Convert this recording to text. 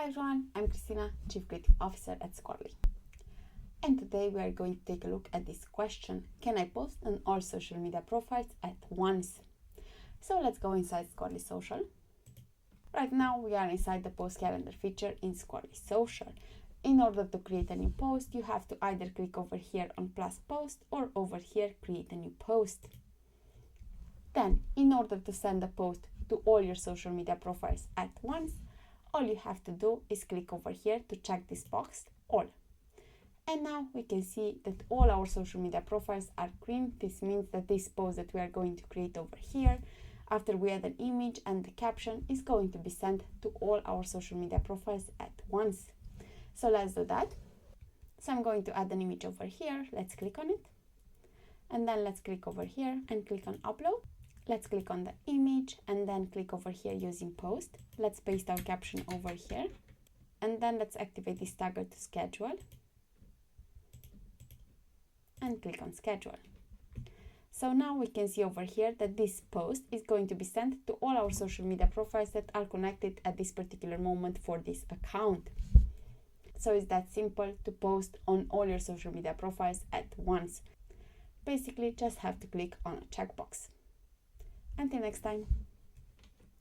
Hi everyone, I'm Christina, Chief Creative Officer at Squirrly. And today we are going to take a look at this question: can I post on all social media profiles at once? So let's go inside Squirrly Social. Right now we are inside the post calendar feature in Squirrly Social. In order to create a new post, you have to either click over here on plus post or over here create a new post. Then, in order to send a post to all your social media profiles at once, all you have to do is click over here to check this box, all. And now we can see that all our social media profiles are green. This means that this post that we are going to create over here, after we add an image and the caption, is going to be sent to all our social media profiles at once. So let's do that. So I'm going to add an image over here. Let's click on it. And then let's click over here and click on upload. Let's click on the image and then click over here using post. Let's paste our caption over here. And then let's activate this tagger to schedule. And click on schedule. So now we can see over here that this post is going to be sent to all our social media profiles that are connected at this particular moment for this account. So it's that simple to post on all your social media profiles at once. Basically, just have to click on a checkbox. Until next time.